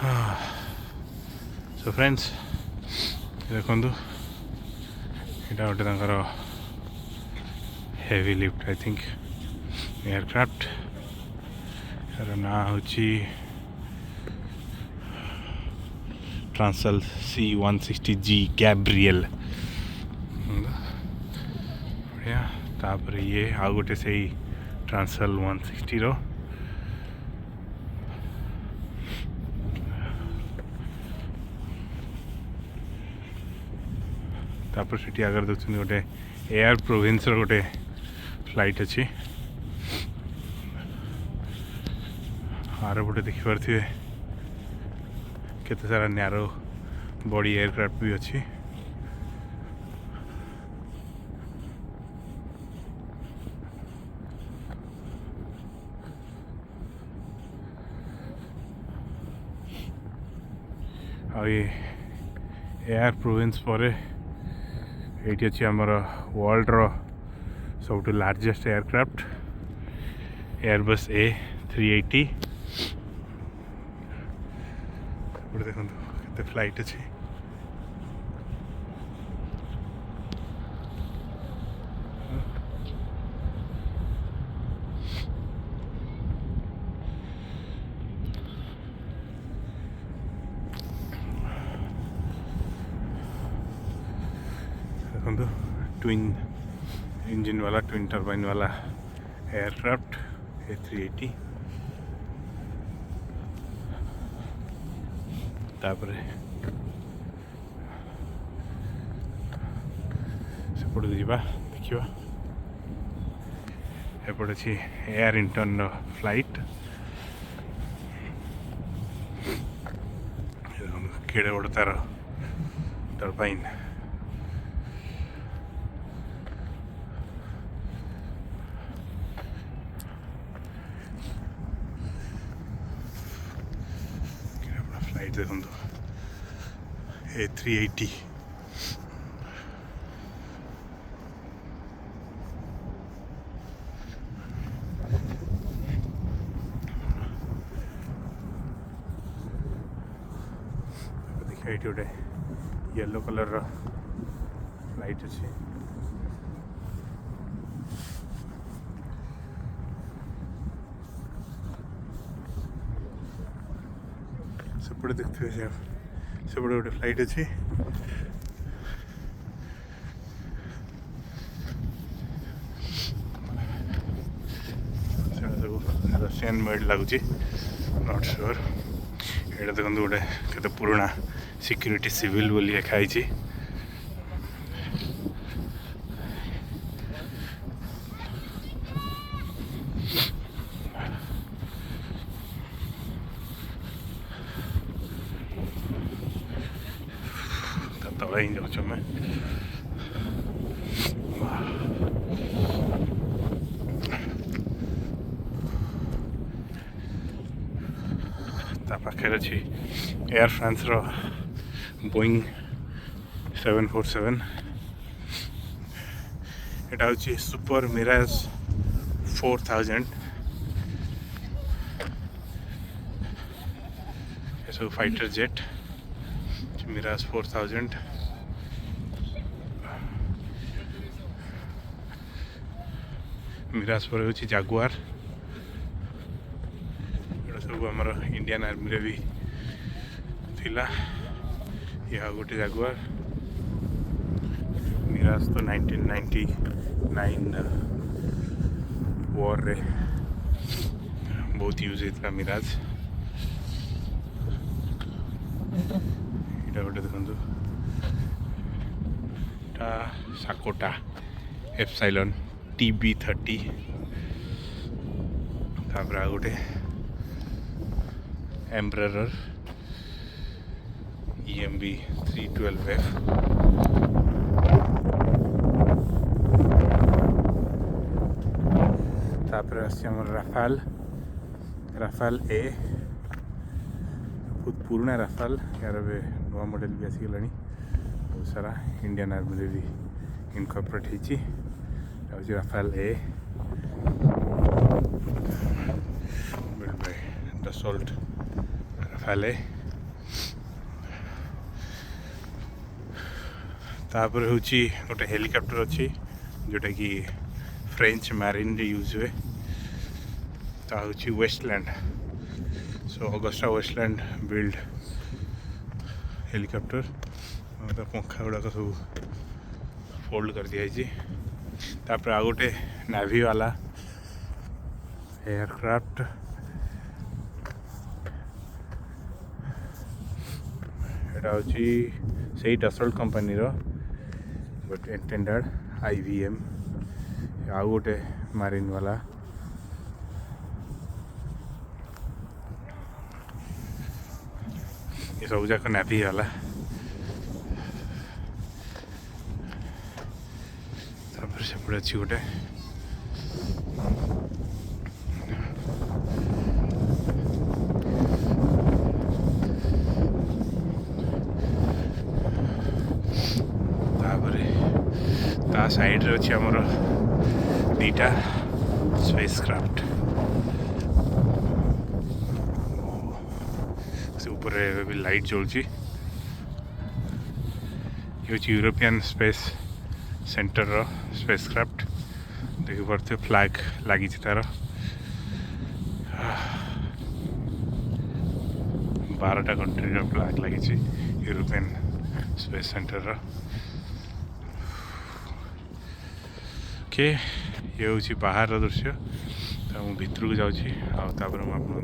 So friends देखु यहाँ गोटे तर heavy lift I think aircraft यार ना हूँ ट्रांसल C-160G गैब्रियल बढ़िया। तापर ये आ गोटे से ट्रांसल 160 रो तापर से आगे देखते गोटे एयर प्रोविंस गोटे फ्लाइट अच्छी आर पटे देखिपे केते सारा नैरो बॉडी एयरक्राफ्ट भी अच्छी। आ ये एयर प्रोविंस पर ये अच्छी आमर वर्ल्ड रो सब लार्जेस्ट एयरक्राफ्ट एयरबस A380 देखो केते फ्लाइट अच्छी। देखो ट्विन इंजन वाला ट्विन टर्बाइन वाला एयरक्राफ्ट A380 तापर सेपट जावा देखा एपट अच्छी एयर इंटर्न फ्लाइट केड़े बड़ तार टर्बाइन फ्लाइट देखो A380 देखिए ये गोटे येलो कलर फ्लाइट अच्छी। सेपटे देखते सेपटे गोटे फ्लाइट अच्छी सब रशियन मेड लगुच नॉट श्योर। ये देखो गोटे केते पुराना सिक्योरिटी सिविल बोली लिखाई तले ही जाऊँ मैं पाखे अच्छी एयर फ्रांस रो बोइंग 747 एटा हूँ सुपर मिराज 4000 ये सब फाइटर जेट मिराज 4000 मिराज पर हूँ जागुआर सब आमर इंडियन आर्मी रे भी थिला यह गोटे जागुआर मिराज तो 1999 वॉर रे बहुत यूज होता मिराज। ये गोटे देखो साकोटा एप्सिलॉन TB30 तापर आ गोटे एम्ब्रेरर EMB 312F तापर राफाल A बहुत पुराना राफाल यार नुआ मॉडल भी आसीगला बहुत सारा इंडियन आर्मी भी इनकॉर्पोरेट होती Rafale A built by Dassault Rafale तापर हूँ गोटे हेलिकॉप्टर अच्छी जोटा कि फ्रेंच मैरिन रे यूज हुए ता हूँ वेस्टलैंड सो अगस्टा वेस्टलैंड बिल्ड हेलिकॉप्टर पंखा गुड़ाक सब फोल्ड कर दिखाई तापर आ गोटे नेवी वाला एयरक्राफ्ट एटा हूँ से डसल्ट कंपनी बट इंटेंडेड IBM आउ गोटे मारिन वाला ये सब जाक नेवी वाला सेपटे अच्छी गोटे ता साइड रे अच्छी आमर दीटा स्पेसक्राफ्ट से ऊपर भी लाइट जलुची ये यूरोपियन स्पेस सेंटर रो स्पेसक्राफ्ट देखि पारे फ्लैग लगी तार 12टा कंट्री रो फ्लैग लगी यूरोपियन स्पेस सेंटर रो ओके ये हूँ बाहर दृश्य तो मुझे भितर को जाऊँगी भर आपको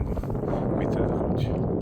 भितर देखा।